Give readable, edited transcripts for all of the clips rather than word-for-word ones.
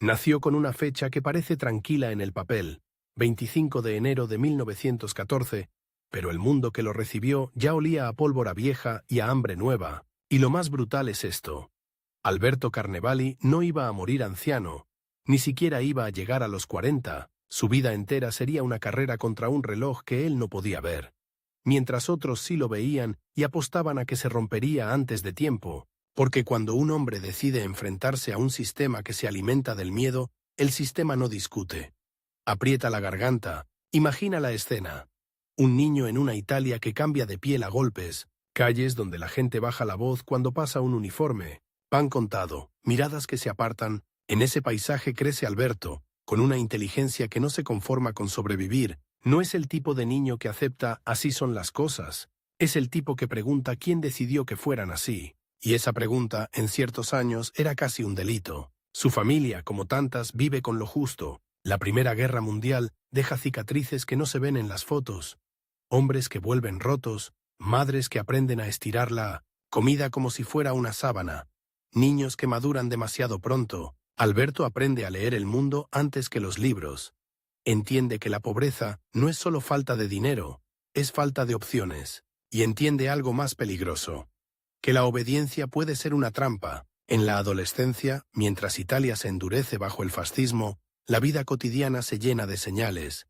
Nació con una fecha que parece tranquila en el papel, 25 de enero de 1914, pero el mundo que lo recibió ya olía a pólvora vieja y a hambre nueva. Y lo más brutal es esto. Alberto Carnevali no iba a morir anciano, ni siquiera iba a llegar a los 40, su vida entera sería una carrera contra un reloj que él no podía ver. Mientras otros sí lo veían y apostaban a que se rompería antes de tiempo, porque cuando un hombre decide enfrentarse a un sistema que se alimenta del miedo, el sistema no discute. Aprieta la garganta, imagina la escena. Un niño en una Italia que cambia de piel a golpes, calles donde la gente baja la voz cuando pasa un uniforme, pan contado, miradas que se apartan. En ese paisaje crece Alberto, con una inteligencia que no se conforma con sobrevivir. No es el tipo de niño que acepta "así son las cosas", es el tipo que pregunta quién decidió que fueran así. Y esa pregunta, en ciertos años, era casi un delito. Su familia, como tantas, vive con lo justo. La Primera Guerra Mundial deja cicatrices que no se ven en las fotos. Hombres que vuelven rotos, madres que aprenden a estirar la comida como si fuera una sábana, niños que maduran demasiado pronto. Alberto aprende a leer el mundo antes que los libros. Entiende que la pobreza no es solo falta de dinero, es falta de opciones. Y entiende algo más peligroso, que la obediencia puede ser una trampa. En la adolescencia, mientras Italia se endurece bajo el fascismo, la vida cotidiana se llena de señales,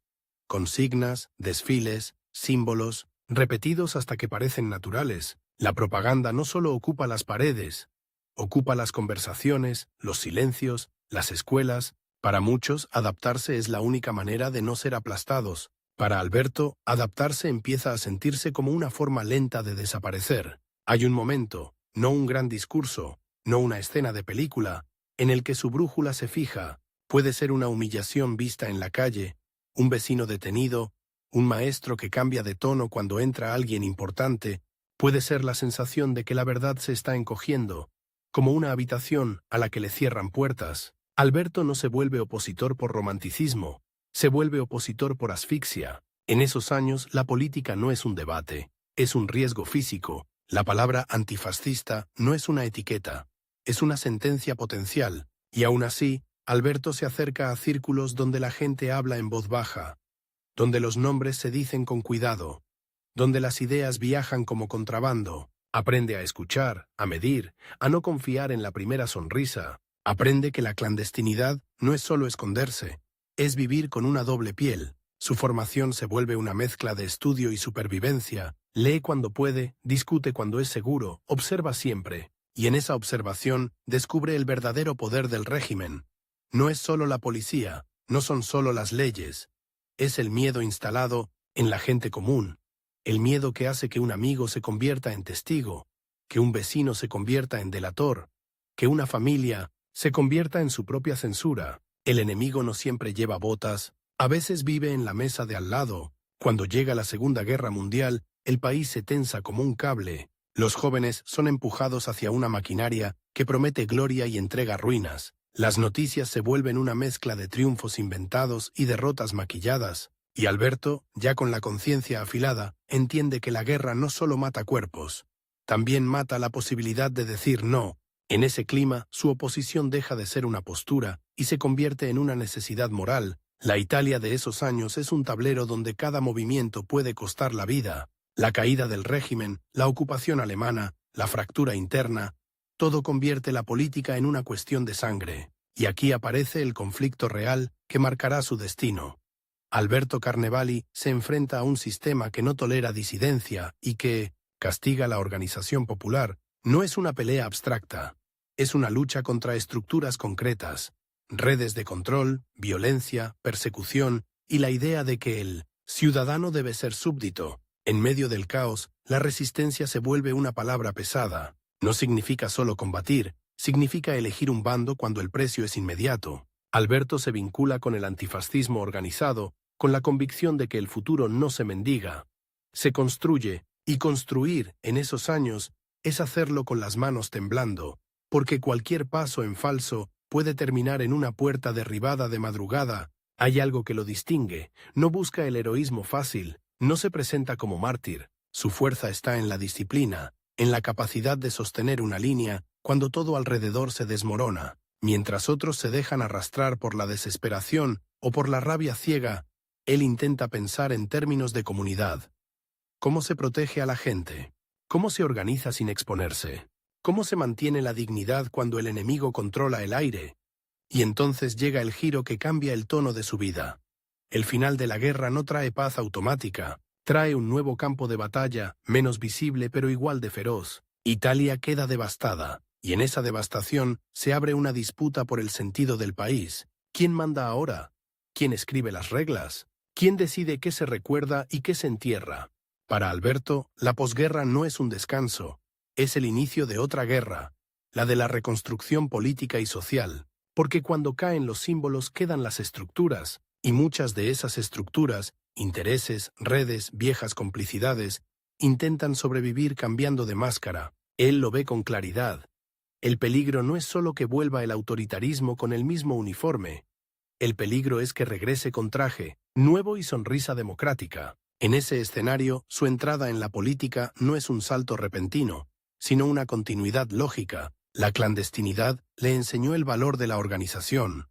consignas, desfiles, símbolos, repetidos hasta que parecen naturales. La propaganda no solo ocupa las paredes, ocupa las conversaciones, los silencios, las escuelas. Para muchos, adaptarse es la única manera de no ser aplastados. Para Alberto, adaptarse empieza a sentirse como una forma lenta de desaparecer. Hay un momento, no un gran discurso, no una escena de película, en el que su brújula se fija. Puede ser una humillación vista en la calle, un vecino detenido, un maestro que cambia de tono cuando entra alguien importante. Puede ser la sensación de que la verdad se está encogiendo, como una habitación a la que le cierran puertas. Alberto no se vuelve opositor por romanticismo, se vuelve opositor por asfixia. En esos años la política no es un debate, es un riesgo físico. La palabra antifascista no es una etiqueta, es una sentencia potencial, y aún así, Alberto se acerca a círculos donde la gente habla en voz baja, donde los nombres se dicen con cuidado, donde las ideas viajan como contrabando. Aprende a escuchar, a medir, a no confiar en la primera sonrisa. Aprende que la clandestinidad no es solo esconderse, es vivir con una doble piel. Su formación se vuelve una mezcla de estudio y supervivencia. Lee cuando puede, discute cuando es seguro, observa siempre. Y en esa observación descubre el verdadero poder del régimen. No es solo la policía, no son solo las leyes. Es el miedo instalado en la gente común. El miedo que hace que un amigo se convierta en testigo, que un vecino se convierta en delator, que una familia se convierta en su propia censura. El enemigo no siempre lleva botas, a veces vive en la mesa de al lado. Cuando llega la Segunda Guerra Mundial, el país se tensa como un cable. Los jóvenes son empujados hacia una maquinaria que promete gloria y entrega ruinas. Las noticias se vuelven una mezcla de triunfos inventados y derrotas maquilladas. Y Alberto, ya con la conciencia afilada, entiende que la guerra no solo mata cuerpos, también mata la posibilidad de decir no. En ese clima, su oposición deja de ser una postura y se convierte en una necesidad moral. La Italia de esos años es un tablero donde cada movimiento puede costar la vida. La caída del régimen, la ocupación alemana, la fractura interna, todo convierte la política en una cuestión de sangre. Y aquí aparece el conflicto real que marcará su destino. Alberto Carnevali se enfrenta a un sistema que no tolera disidencia y que castiga la organización popular. No es una pelea abstracta, es una lucha contra estructuras concretas, redes de control, violencia, persecución y la idea de que el ciudadano debe ser súbdito. En medio del caos, la resistencia se vuelve una palabra pesada. No significa solo combatir, significa elegir un bando cuando el precio es inmediato. Alberto se vincula con el antifascismo organizado, con la convicción de que el futuro no se mendiga, se construye, y construir en esos años es hacerlo con las manos temblando, porque cualquier paso en falso puede terminar en una puerta derribada de madrugada. Hay algo que lo distingue, no busca el heroísmo fácil, no se presenta como mártir. Su fuerza está en la disciplina, en la capacidad de sostener una línea cuando todo alrededor se desmorona. Mientras otros se dejan arrastrar por la desesperación o por la rabia ciega, él intenta pensar en términos de comunidad. ¿Cómo se protege a la gente? ¿Cómo se organiza sin exponerse? ¿Cómo se mantiene la dignidad cuando el enemigo controla el aire? Y entonces llega el giro que cambia el tono de su vida. El final de la guerra no trae paz automática, trae un nuevo campo de batalla, menos visible pero igual de feroz. Italia queda devastada, y en esa devastación se abre una disputa por el sentido del país. ¿Quién manda ahora? ¿Quién escribe las reglas? ¿Quién decide qué se recuerda y qué se entierra? Para Alberto, la posguerra no es un descanso, es el inicio de otra guerra, la de la reconstrucción política y social, porque cuando caen los símbolos quedan las estructuras, y muchas de esas estructuras, intereses, redes, viejas complicidades, intentan sobrevivir cambiando de máscara. Él lo ve con claridad. El peligro no es solo que vuelva el autoritarismo con el mismo uniforme. El peligro es que regrese con traje, nuevo y sonrisa democrática. En ese escenario, su entrada en la política no es un salto repentino, sino una continuidad lógica. La clandestinidad le enseñó el valor de la organización.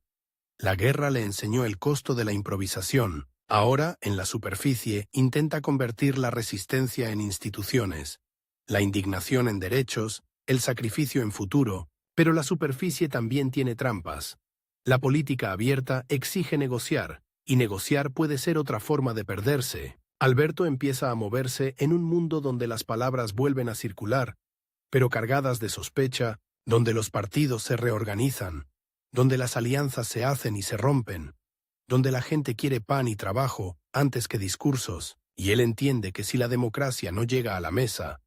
La guerra le enseñó el costo de la improvisación. Ahora, en la superficie, intenta convertir la resistencia en instituciones, la indignación en derechos, el sacrificio en futuro, pero la superficie también tiene trampas. La política abierta exige negociar, y negociar puede ser otra forma de perderse. Alberto empieza a moverse en un mundo donde las palabras vuelven a circular, pero cargadas de sospecha, donde los partidos se reorganizan, donde las alianzas se hacen y se rompen, donde la gente quiere pan y trabajo antes que discursos, y él entiende que si la democracia no llega a la mesa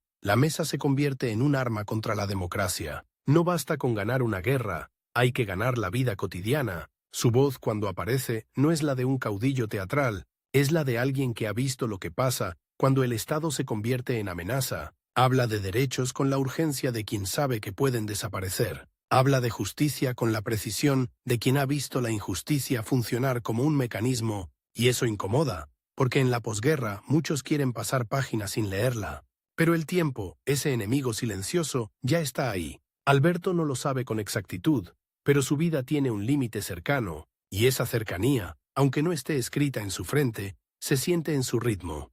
se convierte en un arma contra la democracia. No basta con ganar una guerra, hay que ganar la vida cotidiana. Su voz cuando aparece no es la de un caudillo teatral, es la de alguien que ha visto lo que pasa cuando el Estado se convierte en amenaza. Habla de derechos con la urgencia de quien sabe que pueden desaparecer. Habla de justicia con la precisión de quien ha visto la injusticia funcionar como un mecanismo, y eso incomoda, porque en la posguerra muchos quieren pasar páginas sin leerla. Pero el tiempo, ese enemigo silencioso, ya está ahí. Alberto no lo sabe con exactitud, pero su vida tiene un límite cercano, y esa cercanía, aunque no esté escrita en su frente, se siente en su ritmo.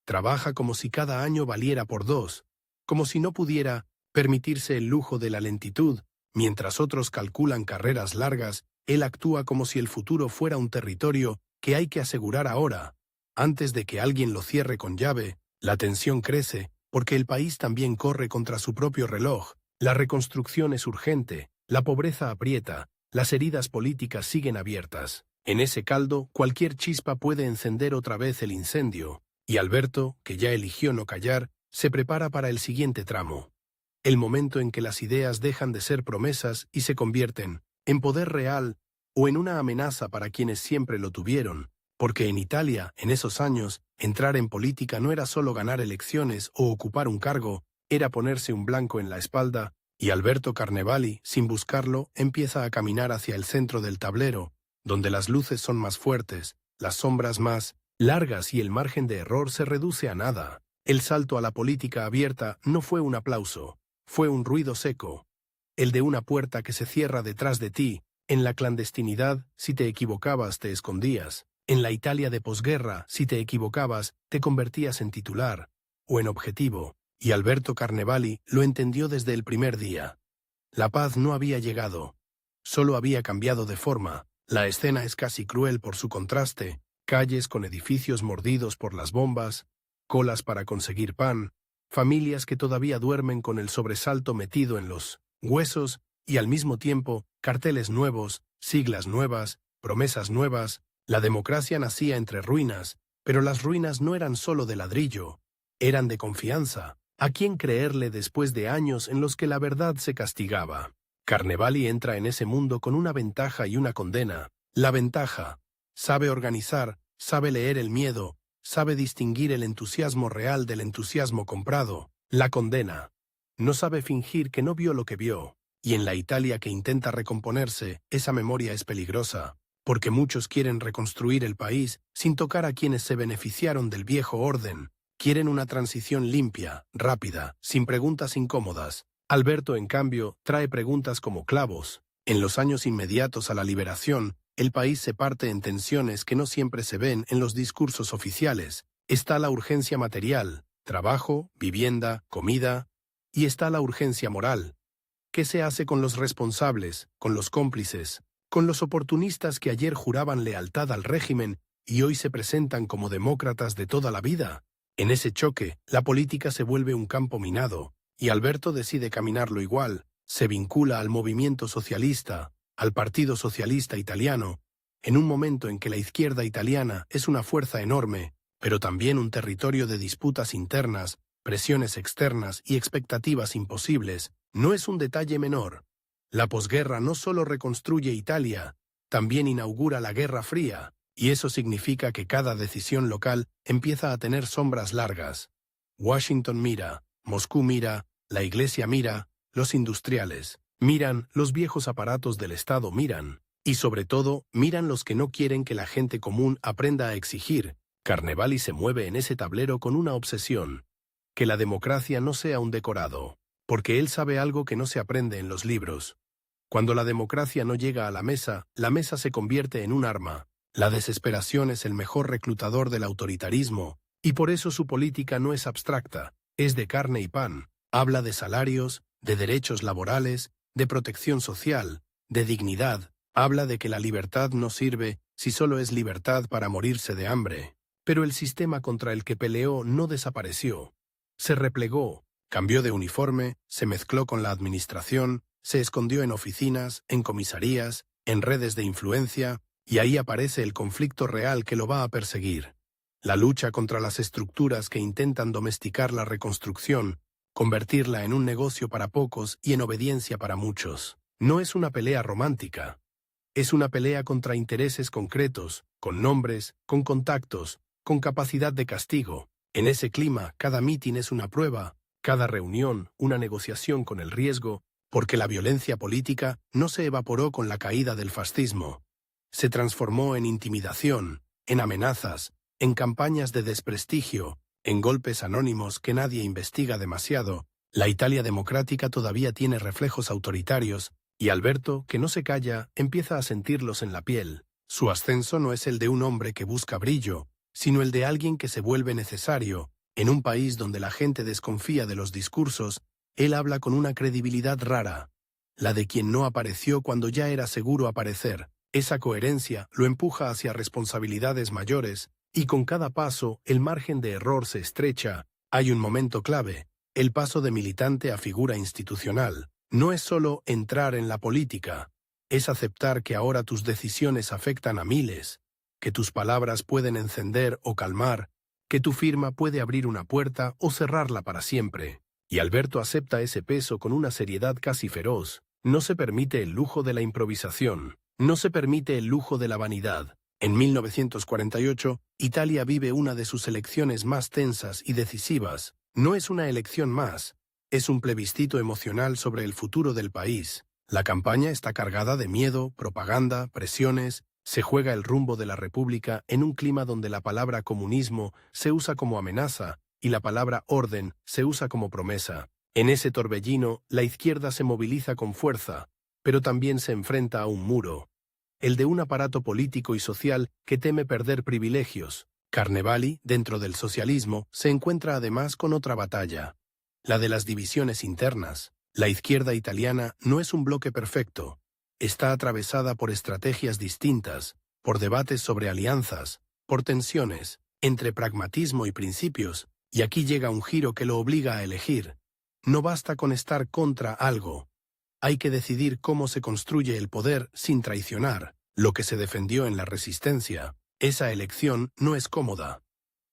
Trabaja como si cada año valiera por dos, como si no pudiera permitirse el lujo de la lentitud. Mientras otros calculan carreras largas, él actúa como si el futuro fuera un territorio que hay que asegurar ahora. Antes de que alguien lo cierre con llave, la tensión crece, porque el país también corre contra su propio reloj. La reconstrucción es urgente, la pobreza aprieta, las heridas políticas siguen abiertas. En ese caldo, cualquier chispa puede encender otra vez el incendio, y Alberto, que ya eligió no callar, se prepara para el siguiente tramo. El momento en que las ideas dejan de ser promesas y se convierten en poder real o en una amenaza para quienes siempre lo tuvieron, porque en Italia, en esos años, entrar en política no era solo ganar elecciones o ocupar un cargo, era ponerse un blanco en la espalda, y Alberto Carnevali, sin buscarlo, empieza a caminar hacia el centro del tablero, donde las luces son más fuertes, las sombras más largas y el margen de error se reduce a nada. El salto a la política abierta no fue un aplauso. Fue un ruido seco, el de una puerta que se cierra detrás de ti. En la clandestinidad, si te equivocabas, te escondías. En la Italia de posguerra, si te equivocabas, te convertías en titular o en objetivo. Y Alberto Carnevali lo entendió desde el primer día. La paz no había llegado, solo había cambiado de forma. La escena es casi cruel por su contraste, calles con edificios mordidos por las bombas, colas para conseguir pan, familias que todavía duermen con el sobresalto metido en los huesos y al mismo tiempo carteles nuevos, siglas nuevas, promesas nuevas. La democracia nacía entre ruinas, pero las ruinas no eran solo de ladrillo, eran de confianza. ¿A quién creerle después de años en los que la verdad se castigaba? Carnevali entra en ese mundo con una ventaja y una condena. La ventaja: sabe organizar, sabe leer el miedo, sabe distinguir el entusiasmo real del entusiasmo comprado. La condena: no sabe fingir que no vio lo que vio. Y en la Italia que intenta recomponerse, esa memoria es peligrosa, porque muchos quieren reconstruir el país sin tocar a quienes se beneficiaron del viejo orden. Quieren una transición limpia, rápida, sin preguntas incómodas. Alberto, en cambio, trae preguntas como clavos. En los años inmediatos a la liberación, el país se parte en tensiones que no siempre se ven en los discursos oficiales. Está la urgencia material, trabajo, vivienda, comida, y está la urgencia moral. ¿Qué se hace con los responsables, con los cómplices, con los oportunistas que ayer juraban lealtad al régimen y hoy se presentan como demócratas de toda la vida? En ese choque, la política se vuelve un campo minado, y Alberto decide caminarlo igual. Se vincula al movimiento socialista, al Partido Socialista Italiano, en un momento en que la izquierda italiana es una fuerza enorme, pero también un territorio de disputas internas, presiones externas y expectativas imposibles. No es un detalle menor. La posguerra no solo reconstruye Italia, también inaugura la Guerra Fría, y eso significa que cada decisión local empieza a tener sombras largas. Washington mira, Moscú mira, la Iglesia mira, los industriales miran, los viejos aparatos del Estado miran, y sobre todo, miran los que no quieren que la gente común aprenda a exigir. Carnevali se mueve en ese tablero con una obsesión: que la democracia no sea un decorado, porque él sabe algo que no se aprende en los libros. Cuando la democracia no llega a la mesa se convierte en un arma. La desesperación es el mejor reclutador del autoritarismo, y por eso su política no es abstracta, es de carne y pan. Habla de salarios, de derechos laborales, de protección social, de dignidad. Habla de que la libertad no sirve si solo es libertad para morirse de hambre. Pero el sistema contra el que peleó no desapareció. Se replegó, cambió de uniforme, se mezcló con la administración, se escondió en oficinas, en comisarías, en redes de influencia, y ahí aparece el conflicto real que lo va a perseguir. La lucha contra las estructuras que intentan domesticar la reconstrucción, convertirla en un negocio para pocos y en obediencia para muchos. No es una pelea romántica. Es una pelea contra intereses concretos, con nombres, con contactos, con capacidad de castigo. En ese clima, cada mitin es una prueba, cada reunión, una negociación con el riesgo, porque la violencia política no se evaporó con la caída del fascismo. Se transformó en intimidación, en amenazas, en campañas de desprestigio, en golpes anónimos que nadie investiga demasiado. La Italia democrática todavía tiene reflejos autoritarios, y Alberto, que no se calla, empieza a sentirlos en la piel. Su ascenso no es el de un hombre que busca brillo, sino el de alguien que se vuelve necesario. En un país donde la gente desconfía de los discursos, él habla con una credibilidad rara, la de quien no apareció cuando ya era seguro aparecer. Esa coherencia lo empuja hacia responsabilidades mayores, y con cada paso el margen de error se estrecha. Hay un momento clave: el paso de militante a figura institucional. No es solo entrar en la política, es aceptar que ahora tus decisiones afectan a miles, que tus palabras pueden encender o calmar, que tu firma puede abrir una puerta o cerrarla para siempre. Y Alberto acepta ese peso con una seriedad casi feroz. No se permite el lujo de la improvisación, no se permite el lujo de la vanidad. En 1948, Italia vive una de sus elecciones más tensas y decisivas. No es una elección más, es un plebiscito emocional sobre el futuro del país. La campaña está cargada de miedo, propaganda, presiones. Se juega el rumbo de la República en un clima donde la palabra comunismo se usa como amenaza y la palabra orden se usa como promesa. En ese torbellino, la izquierda se moviliza con fuerza, pero también se enfrenta a un muro, el de un aparato político y social que teme perder privilegios. Carnevali, dentro del socialismo, se encuentra además con otra batalla, la de las divisiones internas. La izquierda italiana no es un bloque perfecto. Está atravesada por estrategias distintas, por debates sobre alianzas, por tensiones entre pragmatismo y principios, y aquí llega un giro que lo obliga a elegir. No basta con estar contra algo. Hay que decidir cómo se construye el poder sin traicionar lo que se defendió en la resistencia. Esa elección no es cómoda,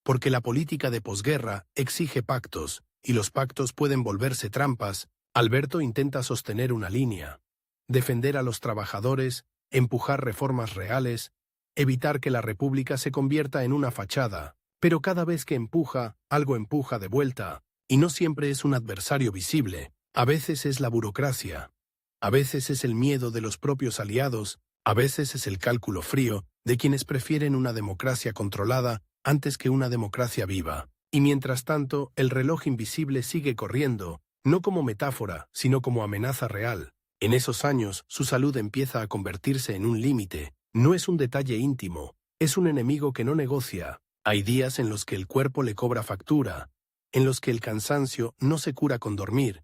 porque la política de posguerra exige pactos, y los pactos pueden volverse trampas. Alberto intenta sostener una línea, defender a los trabajadores, empujar reformas reales, evitar que la República se convierta en una fachada. Pero cada vez que empuja, algo empuja de vuelta, y no siempre es un adversario visible. A veces es la burocracia, a veces es el miedo de los propios aliados, a veces es el cálculo frío de quienes prefieren una democracia controlada antes que una democracia viva. Y mientras tanto, el reloj invisible sigue corriendo, no como metáfora, sino como amenaza real. En esos años, su salud empieza a convertirse en un límite. No es un detalle íntimo, es un enemigo que no negocia. Hay días en los que el cuerpo le cobra factura, en los que el cansancio no se cura con dormir,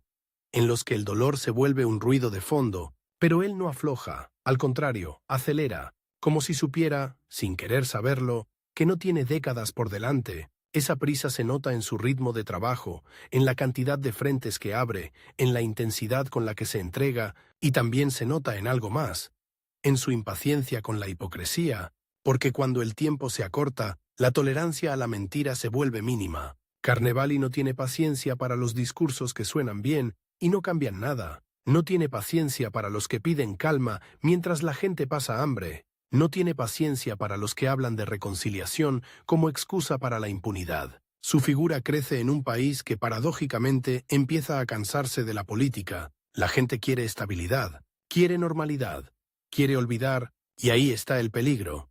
en los que el dolor se vuelve un ruido de fondo, pero él no afloja, al contrario, acelera, como si supiera, sin querer saberlo, que no tiene décadas por delante. Esa prisa se nota en su ritmo de trabajo, en la cantidad de frentes que abre, en la intensidad con la que se entrega, y también se nota en algo más, en su impaciencia con la hipocresía, porque cuando el tiempo se acorta, la tolerancia a la mentira se vuelve mínima. Carnevali no tiene paciencia para los discursos que suenan bien y no cambian nada. No tiene paciencia para los que piden calma mientras la gente pasa hambre. No tiene paciencia para los que hablan de reconciliación como excusa para la impunidad. Su figura crece en un país que paradójicamente empieza a cansarse de la política. La gente quiere estabilidad, quiere normalidad, quiere olvidar, y ahí está el peligro.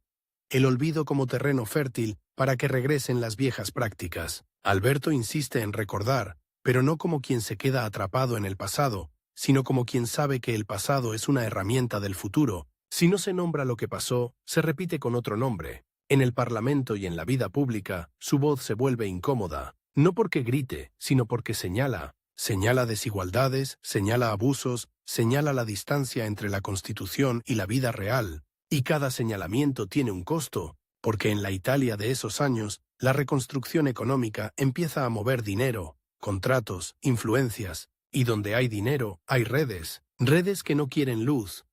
El olvido como terreno fértil para que regresen las viejas prácticas. Alberto insiste en recordar, pero no como quien se queda atrapado en el pasado, sino como quien sabe que el pasado es una herramienta del futuro. Si no se nombra lo que pasó, se repite con otro nombre. En el Parlamento y en la vida pública, su voz se vuelve incómoda, no porque grite, sino porque señala. Señala desigualdades, señala abusos, señala la distancia entre la Constitución y la vida real. Y cada señalamiento tiene un costo, porque en la Italia de esos años, la reconstrucción económica empieza a mover dinero, contratos, influencias, y donde hay dinero, hay redes, redes que no quieren luz.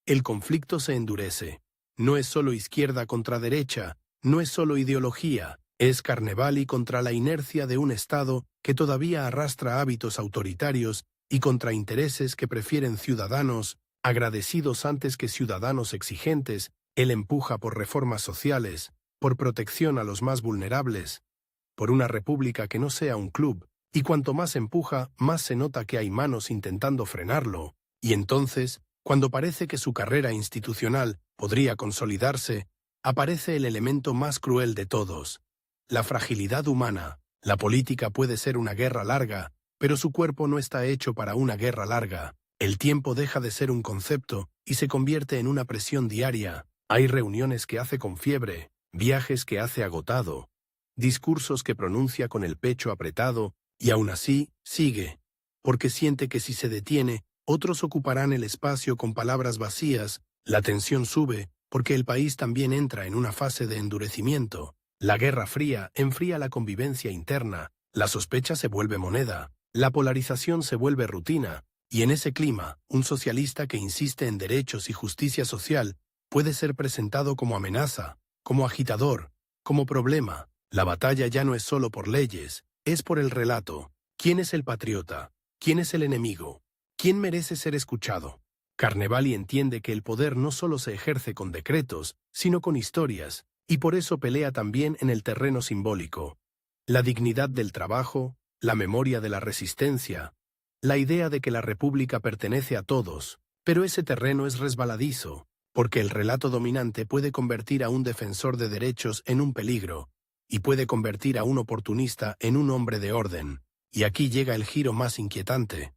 El conflicto se endurece. No es solo izquierda contra derecha, no es solo ideología, es Carnevali contra la inercia de un Estado que todavía arrastra hábitos autoritarios y contra intereses que prefieren ciudadanos agradecidos antes que ciudadanos exigentes. Él empuja por reformas sociales, por protección a los más vulnerables, por una república que no sea un club, y cuanto más empuja, más se nota que hay manos intentando frenarlo, y entonces, cuando parece que su carrera institucional podría consolidarse, aparece el elemento más cruel de todos, la fragilidad humana. La política puede ser una guerra larga, pero su cuerpo no está hecho para una guerra larga. El tiempo deja de ser un concepto y se convierte en una presión diaria. Hay reuniones que hace con fiebre, viajes que hace agotado, discursos que pronuncia con el pecho apretado, y aún así, sigue, porque siente que si se detiene, otros ocuparán el espacio con palabras vacías. La tensión sube, porque el país también entra en una fase de endurecimiento. La Guerra Fría enfría la convivencia interna, la sospecha se vuelve moneda, la polarización se vuelve rutina, y en ese clima, un socialista que insiste en derechos y justicia social puede ser presentado como amenaza, como agitador, como problema. La batalla ya no es solo por leyes, es por el relato. ¿Quién es el patriota? ¿Quién es el enemigo? ¿Quién merece ser escuchado? Carnevali entiende que el poder no solo se ejerce con decretos, sino con historias, y por eso pelea también en el terreno simbólico. La dignidad del trabajo, la memoria de la resistencia, la idea de que la república pertenece a todos, pero ese terreno es resbaladizo, porque el relato dominante puede convertir a un defensor de derechos en un peligro, y puede convertir a un oportunista en un hombre de orden. Y aquí llega el giro más inquietante.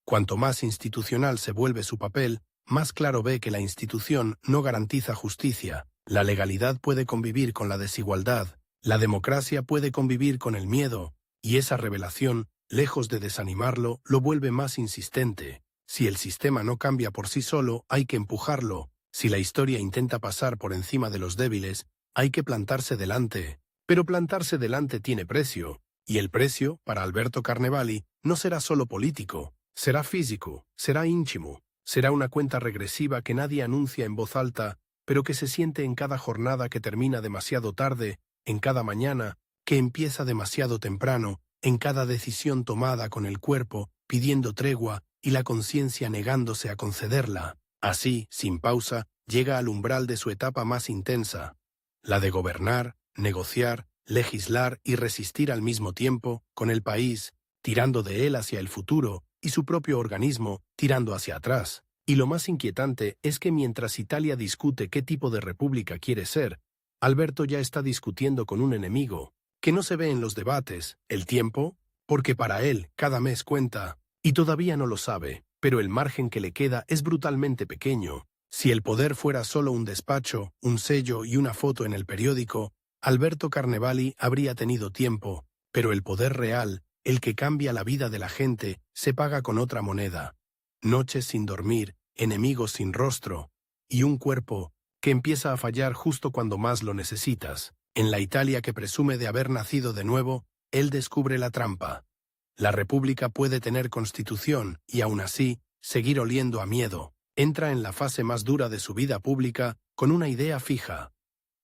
Cuanto más institucional se vuelve su papel, más claro ve que la institución no garantiza justicia. La legalidad puede convivir con la desigualdad, la democracia puede convivir con el miedo, y esa revelación, lejos de desanimarlo, lo vuelve más insistente. Si el sistema no cambia por sí solo, hay que empujarlo. Si la historia intenta pasar por encima de los débiles, hay que plantarse delante. Pero plantarse delante tiene precio, y el precio, para Alberto Carnevali, no será solo político, será físico, será íntimo, será una cuenta regresiva que nadie anuncia en voz alta, pero que se siente en cada jornada que termina demasiado tarde, en cada mañana que empieza demasiado temprano, en cada decisión tomada con el cuerpo, pidiendo tregua y la conciencia negándose a concederla. Así, sin pausa, llega al umbral de su etapa más intensa, la de gobernar, negociar, legislar y resistir al mismo tiempo, con el país, tirando de él hacia el futuro, y su propio organismo, tirando hacia atrás. Y lo más inquietante es que mientras Italia discute qué tipo de república quiere ser, Alberto ya está discutiendo con un enemigo, que no se ve en los debates, el tiempo, porque para él cada mes cuenta, y todavía no lo sabe, pero el margen que le queda es brutalmente pequeño. Si el poder fuera solo un despacho, un sello y una foto en el periódico, Alberto Carnevali habría tenido tiempo, pero el poder real, el que cambia la vida de la gente, se paga con otra moneda. Noches sin dormir, enemigos sin rostro, y un cuerpo que empieza a fallar justo cuando más lo necesitas. En la Italia que presume de haber nacido de nuevo, él descubre la trampa. La República puede tener constitución y aún así seguir oliendo a miedo. Entra en la fase más dura de su vida pública con una idea fija: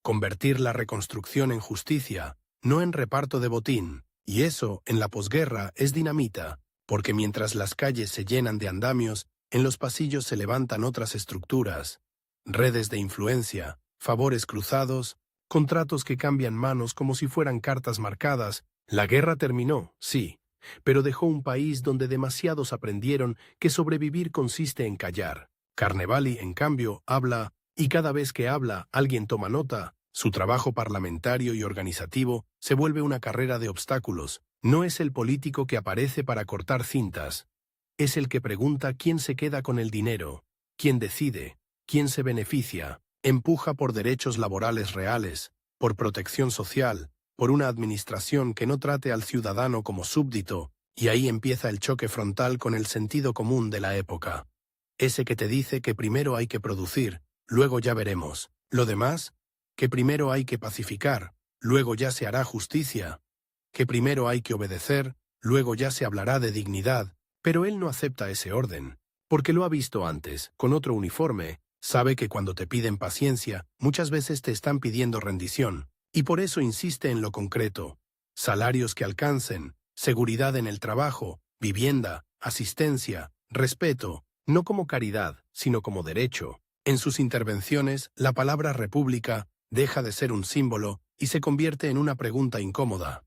convertir la reconstrucción en justicia, no en reparto de botín. Y eso, en la posguerra, es dinamita, porque mientras las calles se llenan de andamios, en los pasillos se levantan otras estructuras, redes de influencia, favores cruzados, contratos que cambian manos como si fueran cartas marcadas. La guerra terminó, sí, pero dejó un país donde demasiados aprendieron que sobrevivir consiste en callar. Carnevali, en cambio, habla, y cada vez que habla, alguien toma nota. Su trabajo parlamentario y organizativo se vuelve una carrera de obstáculos. No es el político que aparece para cortar cintas. Es el que pregunta quién se queda con el dinero, quién decide, quién se beneficia, empuja por derechos laborales reales, por protección social, por una administración que no trate al ciudadano como súbdito, y ahí empieza el choque frontal con el sentido común de la época. Ese que te dice que primero hay que producir, luego ya veremos. Lo demás, que primero hay que pacificar, luego ya se hará justicia. Que primero hay que obedecer, luego ya se hablará de dignidad. Pero él no acepta ese orden, porque lo ha visto antes, con otro uniforme. Sabe que cuando te piden paciencia, muchas veces te están pidiendo rendición, y por eso insiste en lo concreto: salarios que alcancen, seguridad en el trabajo, vivienda, asistencia, respeto, no como caridad, sino como derecho. En sus intervenciones, la palabra república deja de ser un símbolo y se convierte en una pregunta incómoda.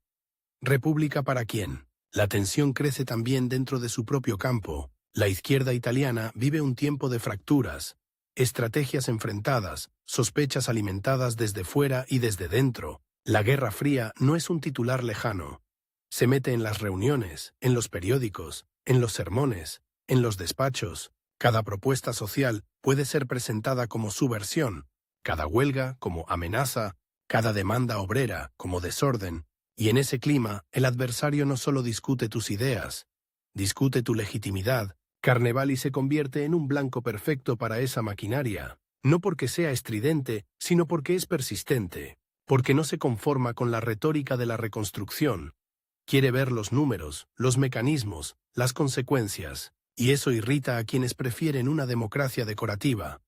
¿República para quién? La tensión crece también dentro de su propio campo. La izquierda italiana vive un tiempo de fracturas, estrategias enfrentadas, sospechas alimentadas desde fuera y desde dentro. La Guerra Fría no es un titular lejano. Se mete en las reuniones, en los periódicos, en los sermones, en los despachos. Cada propuesta social puede ser presentada como subversión, cada huelga como amenaza, cada demanda obrera como desorden. Y en ese clima, el adversario no solo discute tus ideas, discute tu legitimidad. Carnevali se convierte en un blanco perfecto para esa maquinaria, no porque sea estridente, sino porque es persistente, porque no se conforma con la retórica de la reconstrucción. Quiere ver los números, los mecanismos, las consecuencias, y eso irrita a quienes prefieren una democracia decorativa.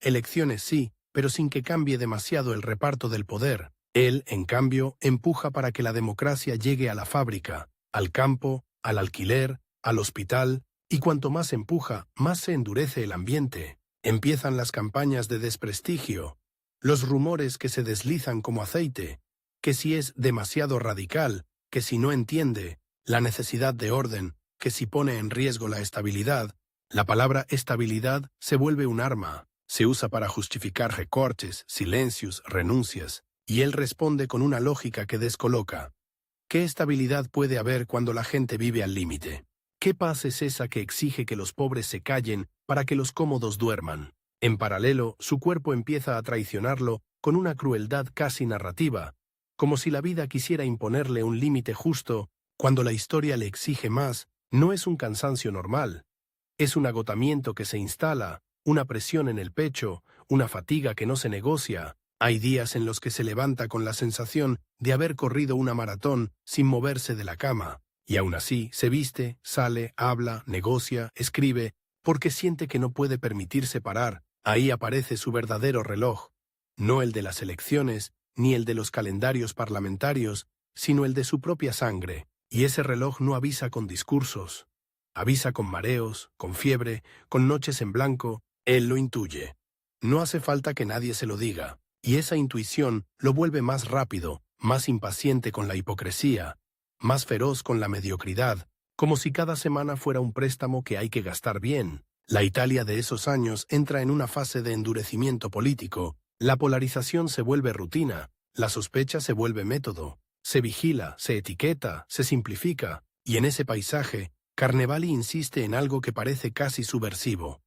Elecciones sí, pero sin que cambie demasiado el reparto del poder. Él, en cambio, empuja para que la democracia llegue a la fábrica, al campo, al alquiler, al hospital, y cuanto más empuja, más se endurece el ambiente. Empiezan las campañas de desprestigio, los rumores que se deslizan como aceite, que si es demasiado radical, que si no entiende la necesidad de orden, que si pone en riesgo la estabilidad. La palabra estabilidad se vuelve un arma, se usa para justificar recortes, silencios, renuncias, y él responde con una lógica que descoloca. ¿Qué estabilidad puede haber cuando la gente vive al límite? ¿Qué paz es esa que exige que los pobres se callen para que los cómodos duerman? En paralelo, su cuerpo empieza a traicionarlo con una crueldad casi narrativa, como si la vida quisiera imponerle un límite justo, cuando la historia le exige más. No es un cansancio normal, es un agotamiento que se instala, una presión en el pecho, una fatiga que no se negocia. Hay días en los que se levanta con la sensación de haber corrido una maratón sin moverse de la cama, y aún así se viste, sale, habla, negocia, escribe, porque siente que no puede permitirse parar. Ahí aparece su verdadero reloj, no el de las elecciones, ni el de los calendarios parlamentarios, sino el de su propia sangre. Y ese reloj no avisa con discursos, avisa con mareos, con fiebre, con noches en blanco. Él lo intuye. No hace falta que nadie se lo diga, y esa intuición lo vuelve más rápido, más impaciente con la hipocresía, más feroz con la mediocridad, como si cada semana fuera un préstamo que hay que gastar bien. La Italia de esos años entra en una fase de endurecimiento político. La polarización se vuelve rutina, la sospecha se vuelve método. Se vigila, se etiqueta, se simplifica, y en ese paisaje, Carnevali insiste en algo que parece casi subversivo,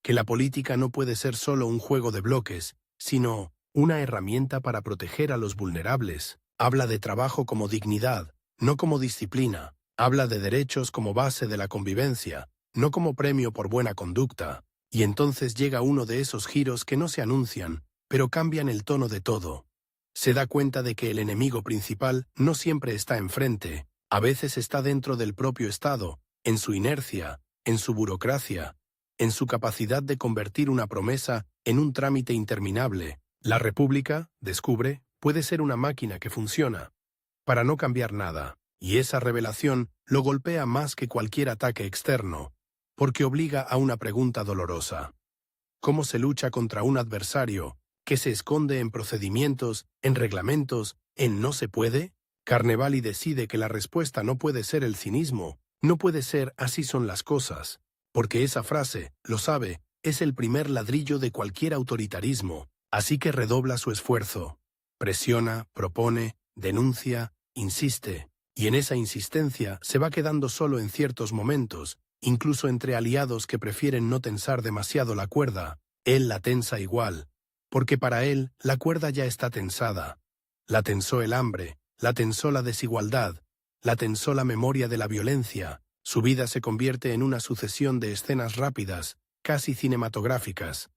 que la política no puede ser solo un juego de bloques, sino una herramienta para proteger a los vulnerables. Habla de trabajo como dignidad, no como disciplina. Habla de derechos como base de la convivencia, no como premio por buena conducta. Y entonces llega uno de esos giros que no se anuncian, pero cambian el tono de todo. Se da cuenta de que el enemigo principal no siempre está enfrente, a veces está dentro del propio Estado, en su inercia, en su burocracia, en su capacidad de convertir una promesa en un trámite interminable. La República, descubre, puede ser una máquina que funciona para no cambiar nada, y esa revelación lo golpea más que cualquier ataque externo, porque obliga a una pregunta dolorosa. ¿Cómo se lucha contra un adversario que se esconde en procedimientos, en reglamentos, en no se puede? Carnevali decide que la respuesta no puede ser el cinismo, no puede ser así son las cosas, porque esa frase, lo sabe, es el primer ladrillo de cualquier autoritarismo, así que redobla su esfuerzo. Presiona, propone, denuncia, insiste, y en esa insistencia se va quedando solo en ciertos momentos, incluso entre aliados que prefieren no tensar demasiado la cuerda. Él la tensa igual, porque para él la cuerda ya está tensada. La tensó el hambre, la tensó la desigualdad, la tensó la memoria de la violencia. Su vida se convierte en una sucesión de escenas rápidas, casi cinematográficas.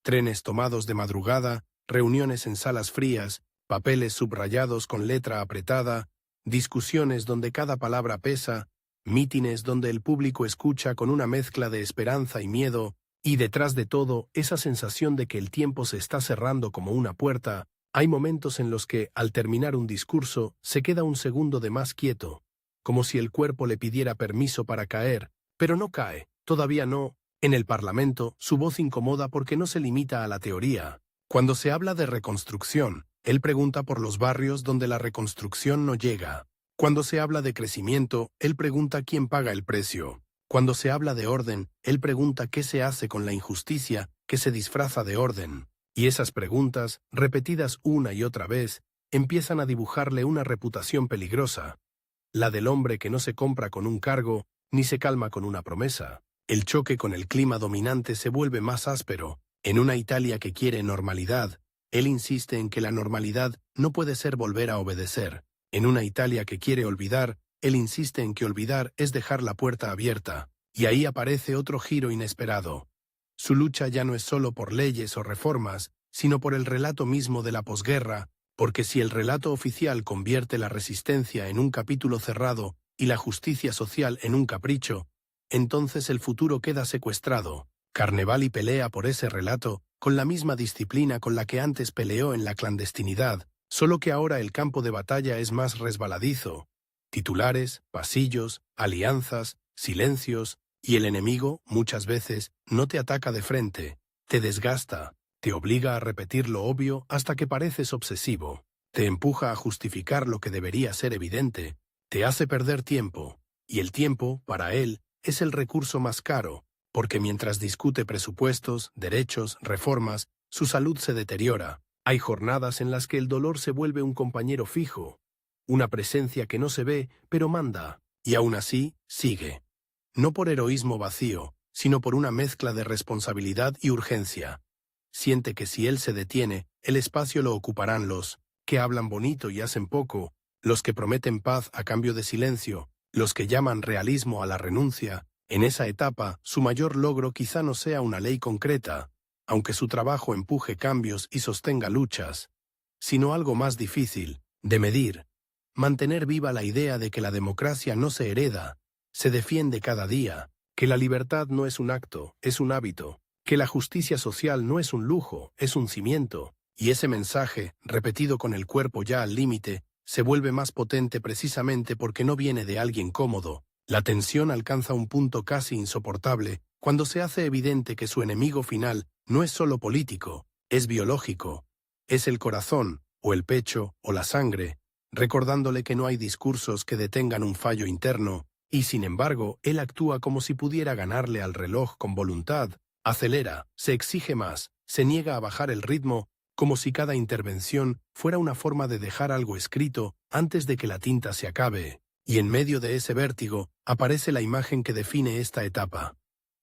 Trenes tomados de madrugada, reuniones en salas frías, papeles subrayados con letra apretada, discusiones donde cada palabra pesa, mítines donde el público escucha con una mezcla de esperanza y miedo, y detrás de todo, esa sensación de que el tiempo se está cerrando como una puerta. Hay momentos en los que, al terminar un discurso, se queda un segundo de más quieto, como si el cuerpo le pidiera permiso para caer, pero no cae, todavía no. En el Parlamento, su voz incomoda porque no se limita a la teoría. Cuando se habla de reconstrucción, él pregunta por los barrios donde la reconstrucción no llega. Cuando se habla de crecimiento, él pregunta quién paga el precio. Cuando se habla de orden, él pregunta qué se hace con la injusticia que se disfraza de orden. Y esas preguntas, repetidas una y otra vez, empiezan a dibujarle una reputación peligrosa. La del hombre que no se compra con un cargo, ni se calma con una promesa. El choque con el clima dominante se vuelve más áspero. En una Italia que quiere normalidad, él insiste en que la normalidad no puede ser volver a obedecer. En una Italia que quiere olvidar, él insiste en que olvidar es dejar la puerta abierta. Y ahí aparece otro giro inesperado. Su lucha ya no es solo por leyes o reformas, sino por el relato mismo de la posguerra, porque si el relato oficial convierte la resistencia en un capítulo cerrado y la justicia social en un capricho, entonces el futuro queda secuestrado. Carnevali pelea por ese relato con la misma disciplina con la que antes peleó en la clandestinidad, solo que ahora el campo de batalla es más resbaladizo. Titulares, pasillos, alianzas, silencios, y el enemigo, muchas veces, no te ataca de frente, te desgasta, te obliga a repetir lo obvio hasta que pareces obsesivo, te empuja a justificar lo que debería ser evidente, te hace perder tiempo, y el tiempo, para él, es el recurso más caro, porque mientras discute presupuestos, derechos, reformas, su salud se deteriora. Hay jornadas en las que el dolor se vuelve un compañero fijo, una presencia que no se ve, pero manda, y aún así, sigue. No por heroísmo vacío, sino por una mezcla de responsabilidad y urgencia. Siente que si él se detiene, el espacio lo ocuparán los que hablan bonito y hacen poco, los que prometen paz a cambio de silencio, los que llaman realismo a la renuncia. En esa etapa, su mayor logro quizá no sea una ley concreta, aunque su trabajo empuje cambios y sostenga luchas, sino algo más difícil, de medir. Mantener viva la idea de que la democracia no se hereda, se defiende cada día, que la libertad no es un acto, es un hábito, que la justicia social no es un lujo, es un cimiento, y ese mensaje, repetido con el cuerpo ya al límite, se vuelve más potente precisamente porque no viene de alguien cómodo. La tensión alcanza un punto casi insoportable cuando se hace evidente que su enemigo final no es solo político, es biológico, es el corazón, o el pecho, o la sangre, recordándole que no hay discursos que detengan un fallo interno, y sin embargo, él actúa como si pudiera ganarle al reloj con voluntad, acelera, se exige más, se niega a bajar el ritmo, como si cada intervención fuera una forma de dejar algo escrito antes de que la tinta se acabe. Y en medio de ese vértigo aparece la imagen que define esta etapa.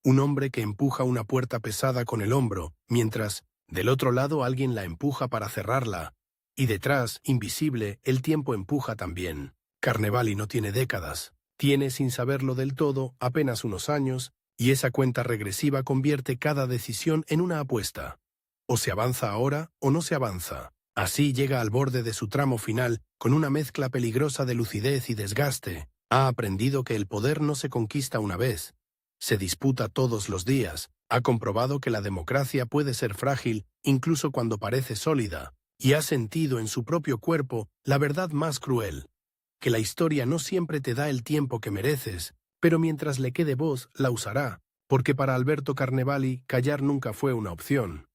Un hombre que empuja una puerta pesada con el hombro, mientras, del otro lado, alguien la empuja para cerrarla. Y detrás, invisible, el tiempo empuja también. Carnevali no tiene décadas. Tiene, sin saberlo del todo, apenas unos años, y esa cuenta regresiva convierte cada decisión en una apuesta. O se avanza ahora o no se avanza. Así llega al borde de su tramo final, con una mezcla peligrosa de lucidez y desgaste. Ha aprendido que el poder no se conquista una vez. Se disputa todos los días. Ha comprobado que la democracia puede ser frágil, incluso cuando parece sólida. Y ha sentido en su propio cuerpo la verdad más cruel. Que la historia no siempre te da el tiempo que mereces, pero mientras le quede voz, la usará, porque para Alberto Carnevali callar nunca fue una opción.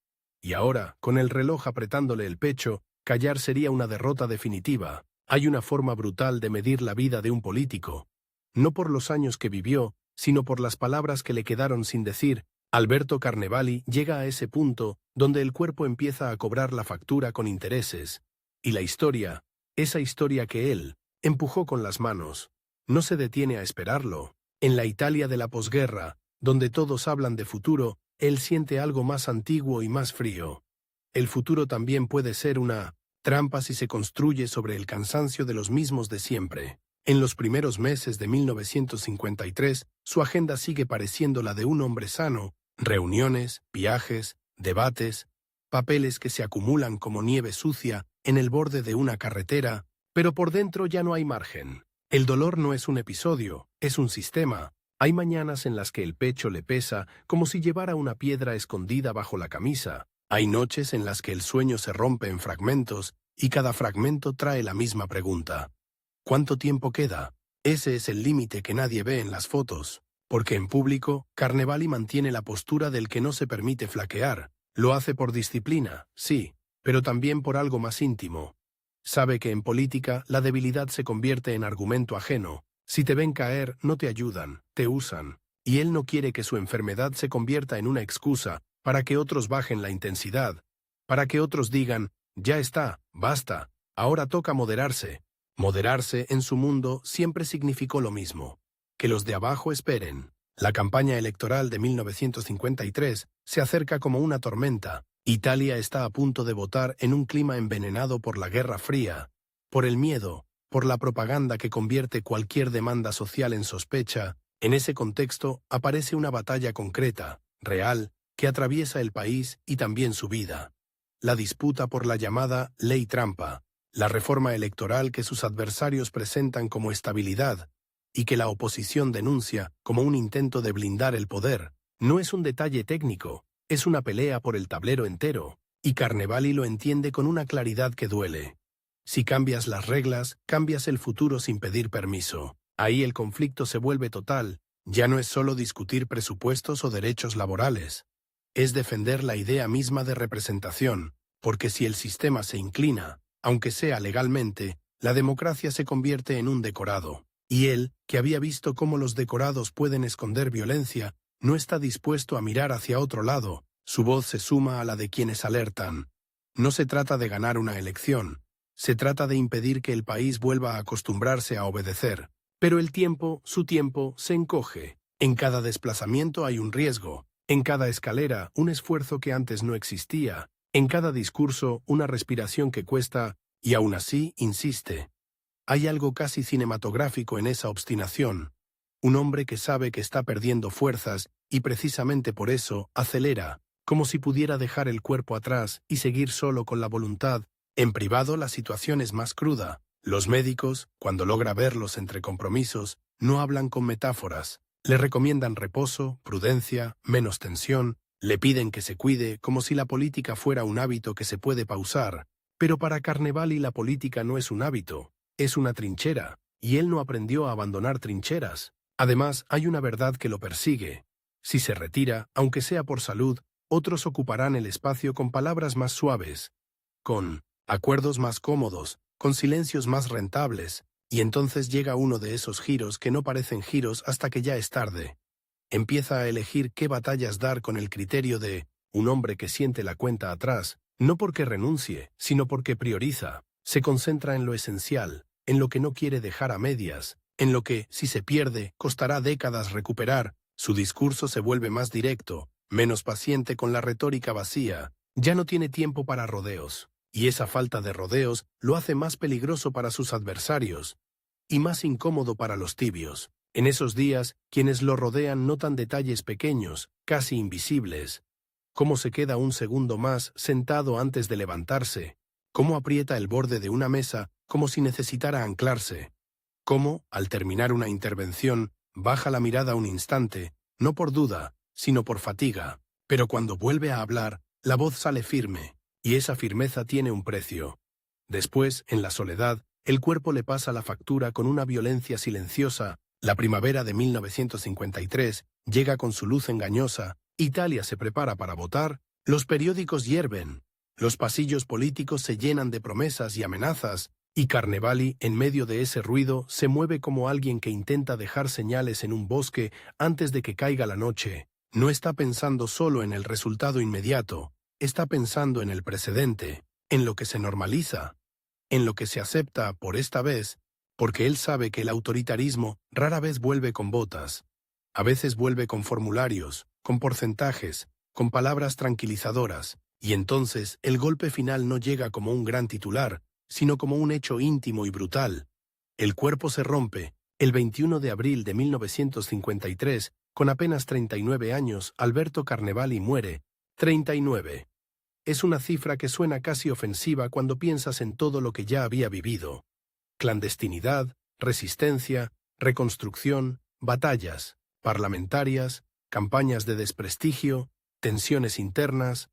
Y ahora, con el reloj apretándole el pecho, callar sería una derrota definitiva. Hay una forma brutal de medir la vida de un político. No por los años que vivió, sino por las palabras que le quedaron sin decir. Alberto Carnevali llega a ese punto donde el cuerpo empieza a cobrar la factura con intereses. Y la historia, esa historia que él empujó con las manos, no se detiene a esperarlo. En la Italia de la posguerra, donde todos hablan de futuro, él siente algo más antiguo y más frío. El futuro también puede ser una trampa si se construye sobre el cansancio de los mismos de siempre. En los primeros meses de 1953, su agenda sigue pareciendo la de un hombre sano: reuniones, viajes, debates, papeles que se acumulan como nieve sucia en el borde de una carretera, pero por dentro ya no hay margen. El dolor no es un episodio, es un sistema. Hay mañanas en las que el pecho le pesa como si llevara una piedra escondida bajo la camisa. Hay noches en las que el sueño se rompe en fragmentos y cada fragmento trae la misma pregunta. ¿Cuánto tiempo queda? Ese es el límite que nadie ve en las fotos. Porque en público, Carnevali mantiene la postura del que no se permite flaquear. Lo hace por disciplina, sí, pero también por algo más íntimo. Sabe que en política la debilidad se convierte en argumento ajeno. Si te ven caer, no te ayudan, te usan. Y él no quiere que su enfermedad se convierta en una excusa para que otros bajen la intensidad, para que otros digan: ya está, basta, ahora toca moderarse. Moderarse en su mundo siempre significó lo mismo: que los de abajo esperen. La campaña electoral de 1953 se acerca como una tormenta. Italia está a punto de votar en un clima envenenado por la Guerra Fría, por el miedo, por la propaganda que convierte cualquier demanda social en sospecha. En ese contexto aparece una batalla concreta, real, que atraviesa el país y también su vida. La disputa por la llamada Ley Trampa, la reforma electoral que sus adversarios presentan como estabilidad y que la oposición denuncia como un intento de blindar el poder. No es un detalle técnico, es una pelea por el tablero entero, y Carnevali lo entiende con una claridad que duele. Si cambias las reglas, cambias el futuro sin pedir permiso. Ahí el conflicto se vuelve total. Ya no es solo discutir presupuestos o derechos laborales. Es defender la idea misma de representación, porque si el sistema se inclina, aunque sea legalmente, la democracia se convierte en un decorado. Y él, que había visto cómo los decorados pueden esconder violencia, no está dispuesto a mirar hacia otro lado. Su voz se suma a la de quienes alertan. No se trata de ganar una elección. Se trata de impedir que el país vuelva a acostumbrarse a obedecer. Pero el tiempo, su tiempo, se encoge. En cada desplazamiento hay un riesgo. En cada escalera, un esfuerzo que antes no existía. En cada discurso, una respiración que cuesta, y aún así insiste. Hay algo casi cinematográfico en esa obstinación. Un hombre que sabe que está perdiendo fuerzas y precisamente por eso acelera, como si pudiera dejar el cuerpo atrás y seguir solo con la voluntad. En privado la situación es más cruda. Los médicos, cuando logra verlos entre compromisos, no hablan con metáforas. Le recomiendan reposo, prudencia, menos tensión. Le piden que se cuide como si la política fuera un hábito que se puede pausar. Pero para Carnevali la política no es un hábito, es una trinchera, y él no aprendió a abandonar trincheras. Además, hay una verdad que lo persigue. Si se retira, aunque sea por salud, otros ocuparán el espacio con palabras más suaves, con acuerdos más cómodos, con silencios más rentables, y entonces llega uno de esos giros que no parecen giros hasta que ya es tarde. Empieza a elegir qué batallas dar con el criterio de un hombre que siente la cuenta atrás, no porque renuncie, sino porque prioriza, se concentra en lo esencial, en lo que no quiere dejar a medias. en lo que, si se pierde, costará décadas recuperar. Su discurso se vuelve más directo, menos paciente con la retórica vacía. Ya no tiene tiempo para rodeos, y esa falta de rodeos lo hace más peligroso para sus adversarios y más incómodo para los tibios. En esos días, quienes lo rodean notan detalles pequeños, casi invisibles. Cómo se queda un segundo más sentado antes de levantarse, cómo aprieta el borde de una mesa como si necesitara anclarse, cómo, al terminar una intervención, baja la mirada un instante, no por duda, sino por fatiga, pero cuando vuelve a hablar, la voz sale firme, y esa firmeza tiene un precio. Después, en la soledad, el cuerpo le pasa la factura con una violencia silenciosa. La primavera de 1953 llega con su luz engañosa, Italia se prepara para votar, los periódicos hierven, los pasillos políticos se llenan de promesas y amenazas, y Carnevali, en medio de ese ruido, se mueve como alguien que intenta dejar señales en un bosque antes de que caiga la noche. No está pensando solo en el resultado inmediato, está pensando en el precedente, en lo que se normaliza, en lo que se acepta por esta vez, porque él sabe que el autoritarismo rara vez vuelve con botas. A veces vuelve con formularios, con porcentajes, con palabras tranquilizadoras, y entonces el golpe final no llega como un gran titular, sino como un hecho íntimo y brutal. El cuerpo se rompe. El 21 de abril de 1953, con apenas 39 años, Alberto Carnevali muere. 39. Es una cifra que suena casi ofensiva cuando piensas en todo lo que ya había vivido. Clandestinidad, resistencia, reconstrucción, batallas parlamentarias, campañas de desprestigio, tensiones internas,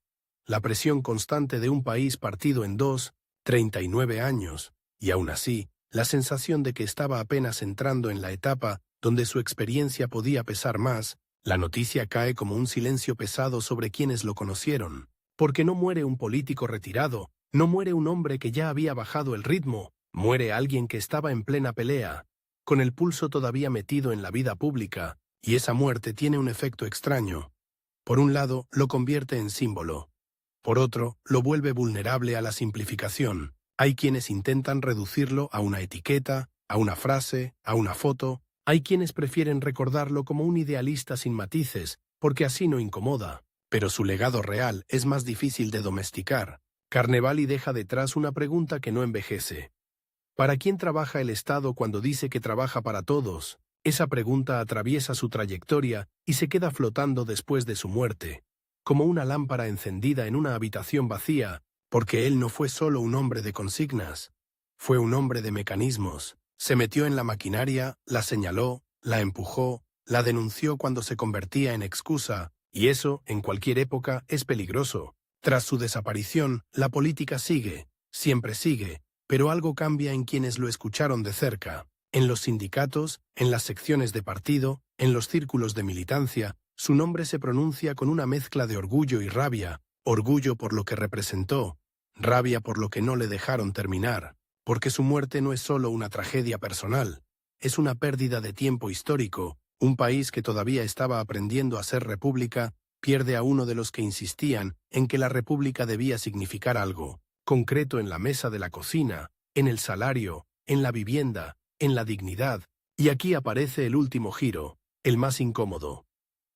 la presión constante de un país partido en dos, 39 años, y aún así, la sensación de que estaba apenas entrando en la etapa donde su experiencia podía pesar más. La noticia cae como un silencio pesado sobre quienes lo conocieron, porque no muere un político retirado, no muere un hombre que ya había bajado el ritmo, muere alguien que estaba en plena pelea, con el pulso todavía metido en la vida pública, y esa muerte tiene un efecto extraño. Por un lado, lo convierte en símbolo. Por otro, lo vuelve vulnerable a la simplificación. Hay quienes intentan reducirlo a una etiqueta, a una frase, a una foto. Hay quienes prefieren recordarlo como un idealista sin matices, porque así no incomoda. Pero su legado real es más difícil de domesticar. Carnevali deja detrás una pregunta que no envejece. ¿Para quién trabaja el Estado cuando dice que trabaja para todos? Esa pregunta atraviesa su trayectoria y se queda flotando después de su muerte, como una lámpara encendida en una habitación vacía, porque él no fue solo un hombre de consignas, fue un hombre de mecanismos. Se metió en la maquinaria, la señaló, la empujó, la denunció cuando se convertía en excusa, y eso, en cualquier época, es peligroso. Tras su desaparición, la política sigue, siempre sigue, pero algo cambia en quienes lo escucharon de cerca. En los sindicatos, en las secciones de partido, en los círculos de militancia, su nombre se pronuncia con una mezcla de orgullo y rabia, orgullo por lo que representó, rabia por lo que no le dejaron terminar, porque su muerte no es solo una tragedia personal, es una pérdida de tiempo histórico. Un país que todavía estaba aprendiendo a ser república pierde a uno de los que insistían en que la república debía significar algo concreto en la mesa de la cocina, en el salario, en la vivienda, en la dignidad, y aquí aparece el último giro, el más incómodo.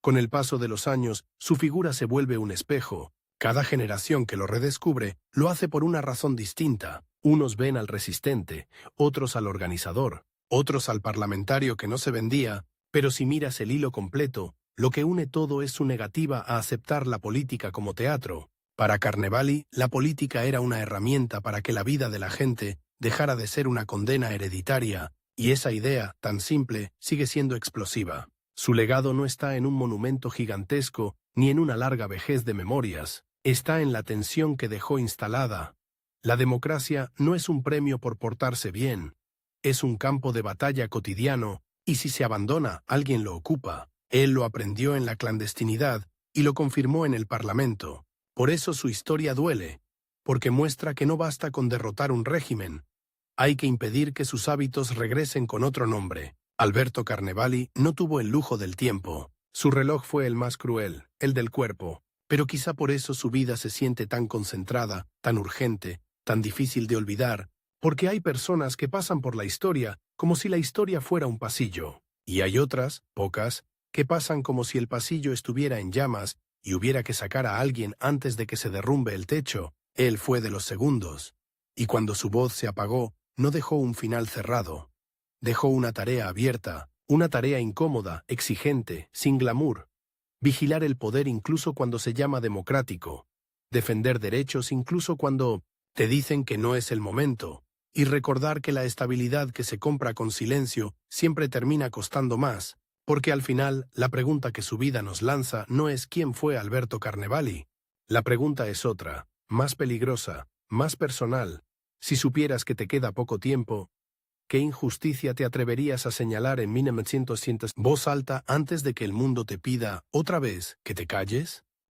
Con el paso de los años, su figura se vuelve un espejo. Cada generación que lo redescubre lo hace por una razón distinta. Unos ven al resistente, otros al organizador, otros al parlamentario que no se vendía, pero si miras el hilo completo, lo que une todo es su negativa a aceptar la política como teatro. Para Carnevali, la política era una herramienta para que la vida de la gente dejara de ser una condena hereditaria, y esa idea, tan simple, sigue siendo explosiva. Su legado no está en un monumento gigantesco ni en una larga vejez de memorias, está en la tensión que dejó instalada. La democracia no es un premio por portarse bien, es un campo de batalla cotidiano, y si se abandona, alguien lo ocupa. Él lo aprendió en la clandestinidad y lo confirmó en el Parlamento. Por eso su historia duele, porque muestra que no basta con derrotar un régimen. Hay que impedir que sus hábitos regresen con otro nombre. Alberto Carnevali no tuvo el lujo del tiempo. Su reloj fue el más cruel, el del cuerpo, pero quizá por eso su vida se siente tan concentrada, tan urgente, tan difícil de olvidar, porque hay personas que pasan por la historia como si la historia fuera un pasillo. Y hay otras, pocas, que pasan como si el pasillo estuviera en llamas y hubiera que sacar a alguien antes de que se derrumbe el techo. Él fue de los segundos. Y cuando su voz se apagó, no dejó un final cerrado. Dejó una tarea abierta, una tarea incómoda, exigente, sin glamour. Vigilar el poder incluso cuando se llama democrático. Defender derechos incluso cuando te dicen que no es el momento. Y recordar que la estabilidad que se compra con silencio siempre termina costando más, porque al final la pregunta que su vida nos lanza no es ¿quién fue Alberto Carnevali? La pregunta es otra, más peligrosa, más personal. Si supieras que te queda poco tiempo, ¿qué injusticia te atreverías a señalar en 1900 voz alta antes de que el mundo te pida, otra vez, que te calles?